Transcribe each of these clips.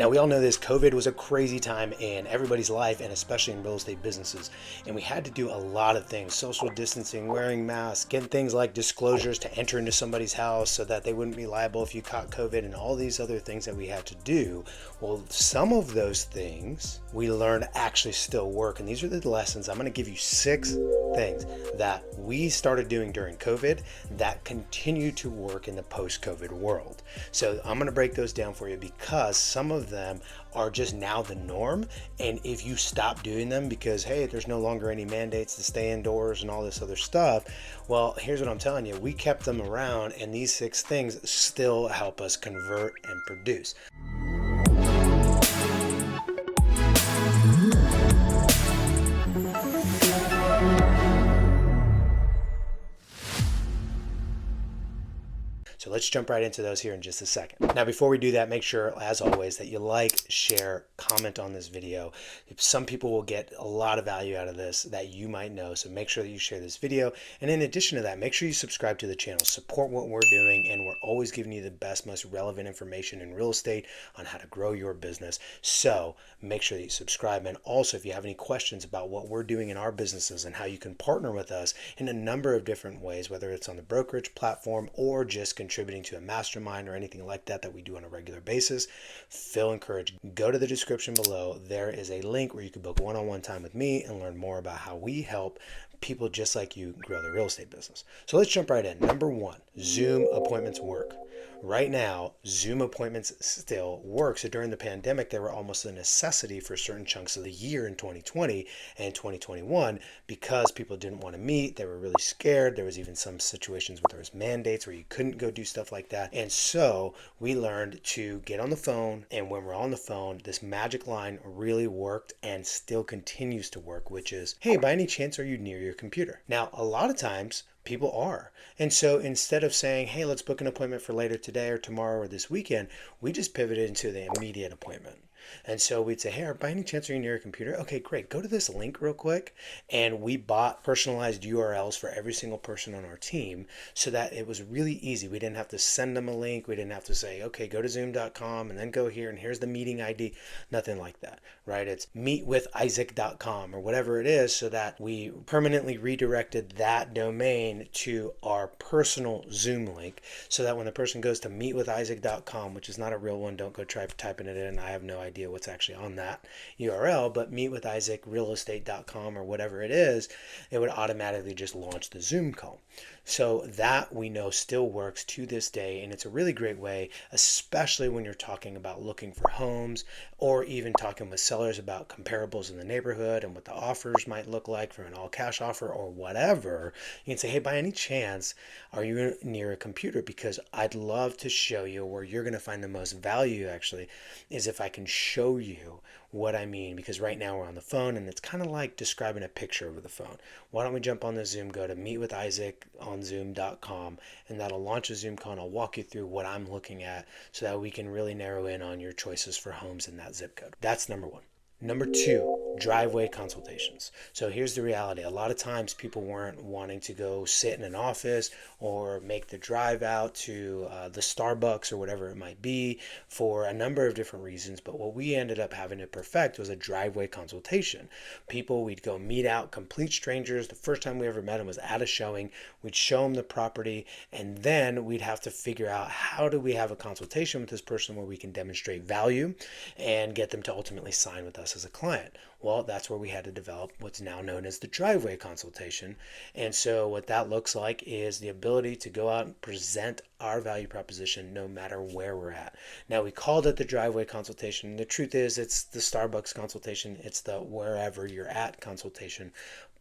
Now, we all know this. COVID was a crazy time in everybody's life, and especially in real estate businesses. And we had to do a lot of things: social distancing, wearing masks, getting things like disclosures to enter into somebody's house so that they wouldn't be liable if you caught COVID, and all these other things that we had to do. Well, some of those things we learned actually still work. And these are the lessons. I'm going to give you 6 things that we started doing during COVID that continue to work in the post-COVID world. So I'm going to break those down for you because some of them are just now the norm. And if you stop doing them because, hey, there's no longer any mandates to stay indoors and all this other stuff, well, here's what I'm telling you. We kept them around, and these 6 things still help us convert and produce. So let's jump right into those here in just a second. Now, before we do that, make sure, as always, that you like, share, comment on this video. Some people will get a lot of value out of this that you might know, so make sure that you share this video. And in addition to that, make sure you subscribe to the channel, support what we're doing, and we're always giving you the best, most relevant information in real estate on how to grow your business. So make sure that you subscribe. And also, if you have any questions about what we're doing in our businesses and how you can partner with us in a number of different ways, whether it's on the brokerage platform or just contributing to a mastermind or anything like that that we do on a regular basis, feel encouraged. Go to the description below. There is a link where you can book one-on-one time with me and learn more about how we help people just like you grow their real estate business. So let's jump right in. Number 1, Zoom appointments work. Right now, Zoom appointments still work. So during the pandemic, they were almost a necessity for certain chunks of the year in 2020 and 2021 because people didn't want to meet. They were really scared. There was even some situations where there was mandates where you couldn't go do stuff like that. And so we learned to get on the phone. And when we're on the phone, this magic line really worked and still continues to work, which is, hey, by any chance, are you near your computer? Now, a lot of times, people are. And so instead of saying, hey, let's book an appointment for later today or tomorrow or this weekend, we just pivoted into the immediate appointment. And so we'd say, hey, by any chance are you near a computer? Okay, great. Go to this link real quick. And we bought personalized URLs for every single person on our team so that it was really easy. We didn't have to send them a link. We didn't have to say, okay, go to zoom.com and then go here and here's the meeting ID. Nothing like that, right? It's meetwithisaac.com or whatever it is, so that we permanently redirected that domain to our personal Zoom link so that when the person goes to meetwithisaac.com, which is not a real one, don't go try typing it in. I have no idea what's actually on that URL, but meetwithisaacrealestate.com or whatever it is, it would automatically just launch the Zoom call. So that we know still works to this day, and it's a really great way, especially when you're talking about looking for homes or even talking with sellers about comparables in the neighborhood and what the offers might look like for an all cash offer or whatever. You can say, hey, by any chance, are you near a computer? Because I'd love to show you where you're going to find the most value actually is if I can show you what I mean, because right now we're on the phone and it's kind of like describing a picture over the phone. Why don't we jump on the Zoom, go to meetwithisaaconzoom.com, and that'll launch a Zoom call and I'll walk you through what I'm looking at so that we can really narrow in on your choices for homes in that zip code. That's number 1. Number 2, driveway consultations. So here's the reality. A lot of times people weren't wanting to go sit in an office or make the drive out to the Starbucks or whatever it might be for a number of different reasons. But what we ended up having to perfect was a driveway consultation. We'd go meet out, complete strangers. The first time we ever met them was at a showing. We'd show them the property, and then we'd have to figure out how do we have a consultation with this person where we can demonstrate value and get them to ultimately sign with us as a client. Well, that's where we had to develop what's now known as the driveway consultation. And so what that looks like is the ability to go out and present our value proposition no matter where we're at. Now, we called it the driveway consultation. The truth is it's the Starbucks consultation. It's the wherever you're at consultation.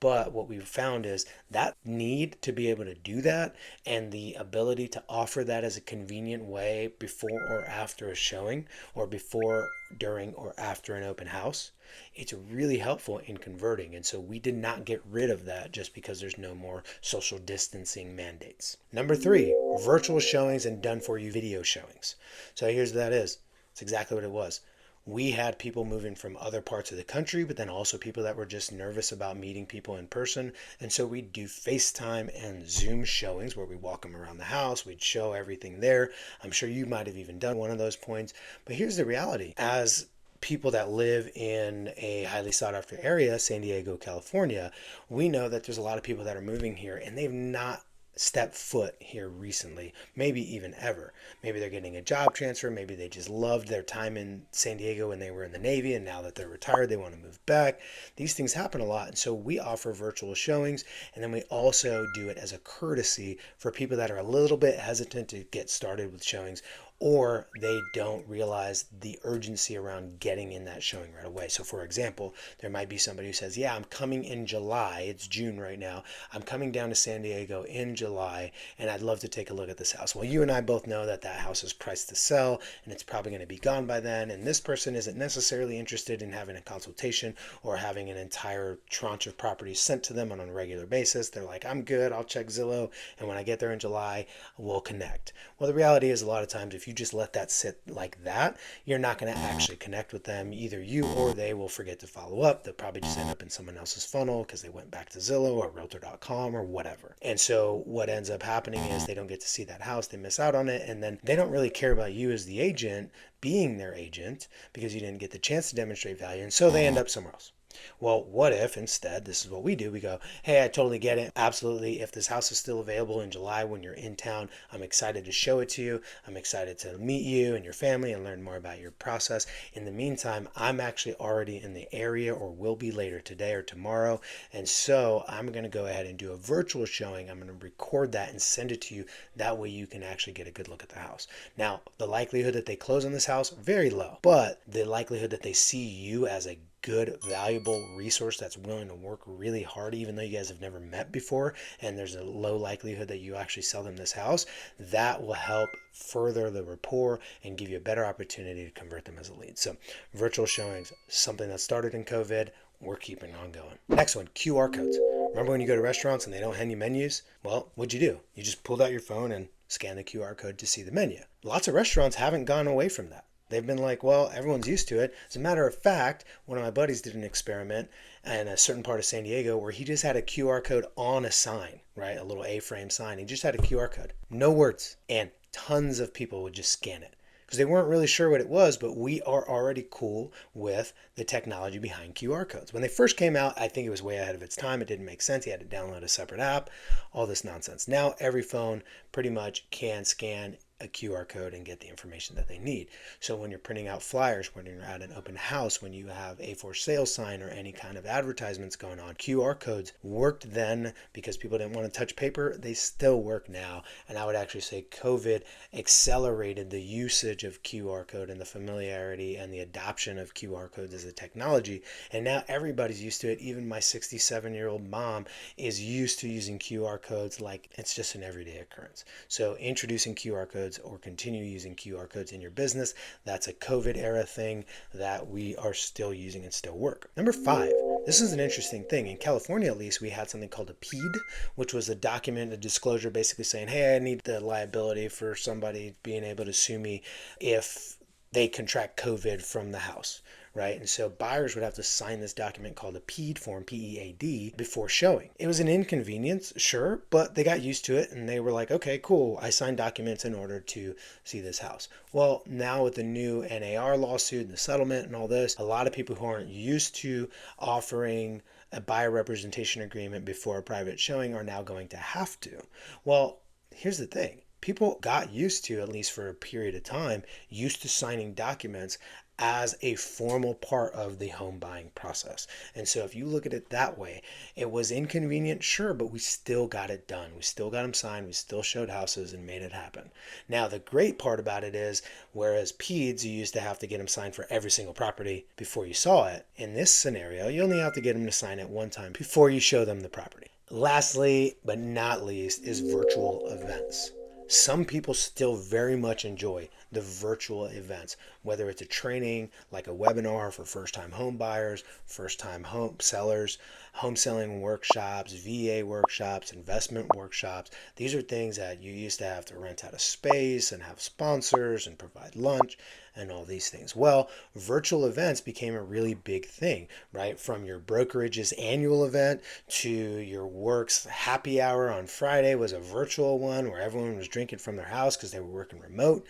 But what we've found is that need to be able to do that and the ability to offer that as a convenient way before or after a showing or before, during, or after an open house, it's really helpful in converting. And so we did not get rid of that just because there's no more social distancing mandates. Number 3, virtual showings and done for you video showings. So here's what that is. It's exactly what it was. We had people moving from other parts of the country, but then also people that were just nervous about meeting people in person. And so we'd do FaceTime and Zoom showings where we walk them around the house. We'd show everything there. I'm sure you might have even done one of those points. But here's the reality. As people that live in a highly sought after area, San Diego, California, we know that there's a lot of people that are moving here and they've not stepped foot here recently, maybe even ever. Maybe they're getting a job transfer. Maybe they just loved their time in San Diego when they were in the Navy, and now that they're retired, they want to move back. These things happen a lot. And so we offer virtual showings, and then we also do it as a courtesy for people that are a little bit hesitant to get started with showings, or they don't realize the urgency around getting in that showing right away. So for example, there might be somebody who says, yeah, I'm coming in July. It's June right now. I'm coming down to San Diego in July, and I'd love to take a look at this house. Well, you and I both know that that house is priced to sell, and it's probably going to be gone by then. And this person isn't necessarily interested in having a consultation or having an entire tranche of properties sent to them on a regular basis. They're like, I'm good. I'll check Zillow, and when I get there in July, we'll connect. Well, the reality is a lot of times if you just let that sit like that, you're not going to actually connect with them. Either you or they will forget to follow up. They'll probably just end up in someone else's funnel because they went back to Zillow or Realtor.com or whatever. And so what ends up happening is they don't get to see that house. They miss out on it. And then they don't really care about you as the agent being their agent because you didn't get the chance to demonstrate value. And so they end up somewhere else. Well, what if instead, this is what we do, we go, hey, I totally get it. Absolutely. If this house is still available in July when you're in town, I'm excited to show it to you. I'm excited to meet you and your family and learn more about your process. In the meantime, I'm actually already in the area or will be later today or tomorrow. And so I'm going to go ahead and do a virtual showing. I'm going to record that and send it to you. That way you can actually get a good look at the house. Now, the likelihood that they close on this house, very low, but the likelihood that they see you as a good, valuable resource that's willing to work really hard, even though you guys have never met before, and there's a low likelihood that you actually sell them this house, that will help further the rapport and give you a better opportunity to convert them as a lead. So virtual showings, something that started in COVID, we're keeping on going. Next one, QR codes. Remember when you go to restaurants and they don't hand you menus? Well, what'd you do? You just pulled out your phone and scanned the QR code to see the menu. Lots of restaurants haven't gone away from that. They've been like, well, everyone's used to it. As a matter of fact, one of my buddies did an experiment in a certain part of San Diego where he just had a QR code on a sign, right? A little A-frame sign. He just had a QR code, no words. And tons of people would just scan it because they weren't really sure what it was, but we are already cool with the technology behind QR codes. When they first came out, I think it was way ahead of its time. It didn't make sense. You had to download a separate app, all this nonsense. Now every phone pretty much can scan a QR code and get the information that they need. So when you're printing out flyers, when you're at an open house, when you have a for sale sign or any kind of advertisements going on, QR codes worked then because people didn't want to touch paper. They still work now. And I would actually say COVID accelerated the usage of QR code and the familiarity and the adoption of QR codes as a technology. And now everybody's used to it. Even my 67-year-old mom is used to using QR codes like it's just an everyday occurrence. So introducing QR codes or continue using QR codes in your business, that's a COVID era thing that we are still using and still work. Number 5, this is an interesting thing. In California, at least, we had something called a PED, which was a document, a disclosure basically saying, hey, I need the liability for somebody being able to sue me if they contract COVID from the house, right? And so buyers would have to sign this document called a PED form, P-E-A-D, before showing. It was an inconvenience, sure, but they got used to it and they were like, okay, cool, I signed documents in order to see this house. Well, now with the new NAR lawsuit and the settlement and all this, a lot of people who aren't used to offering a buyer representation agreement before a private showing are now going to have to. Well, here's the thing. People got used to, at least for a period of time, used to signing documents as a formal part of the home buying process. And so if you look at it that way, it was inconvenient, sure, but we still got it done. We still got them signed. We still showed houses and made it happen. Now, the great part about it is, whereas PEDs, you used to have to get them signed for every single property before you saw it, in this scenario, you only have to get them to sign it one time before you show them the property. Lastly, but not least, is virtual events. Some people still very much enjoy the virtual events, whether it's a training like a webinar for first-time home buyers, first-time home sellers, home selling workshops, VA workshops, investment workshops. These are things that you used to have to rent out a space and have sponsors and provide lunch. and all these things. Well, virtual events became a really big thing, right? From your brokerage's annual event to your work's happy hour on Friday was a virtual one where everyone was drinking from their house because they were working remote.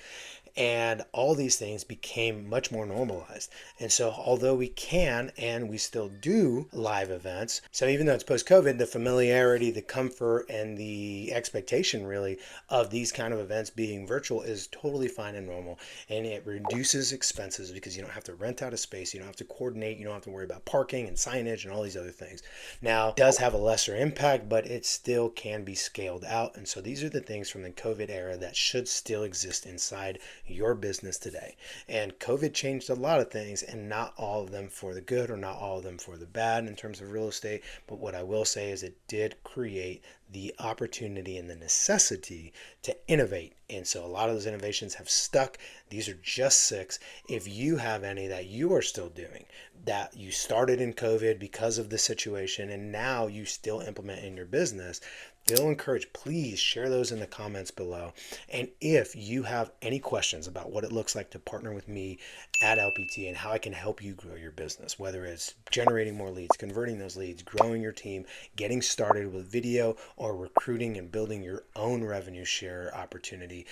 And all these things became much more normalized. And so, although we can and we still do live events, so even though it's post COVID, the familiarity, the comfort, and the expectation really of these kind of events being virtual is totally fine and normal. And it reduces expenses because you don't have to rent out a space, you don't have to coordinate, you don't have to worry about parking and signage and all these other things. Now, it does have a lesser impact, but it still can be scaled out. And so, these are the things from the COVID era that should still exist inside your business today. And COVID changed a lot of things, and not all of them for the good or not all of them for the bad in terms of real estate. But what I will say is it did create the opportunity and the necessity to innovate. And so a lot of those innovations have stuck. These are just 6. If you have any that you are still doing, that you started in COVID because of the situation and now you still implement in your business, feel encouraged. Please share those in the comments below. And if you have any questions about what it looks like to partner with me at LPT and how I can help you grow your business, whether it's generating more leads, converting those leads, growing your team, getting started with video, or recruiting and building your own revenue share opportunity,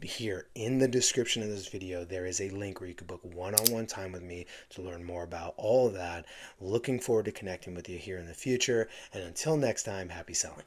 here in the description of this video, there is a link where you can book one-on-one time with me to learn more about all of that. Looking forward to connecting with you here in the future. And until next time, happy selling.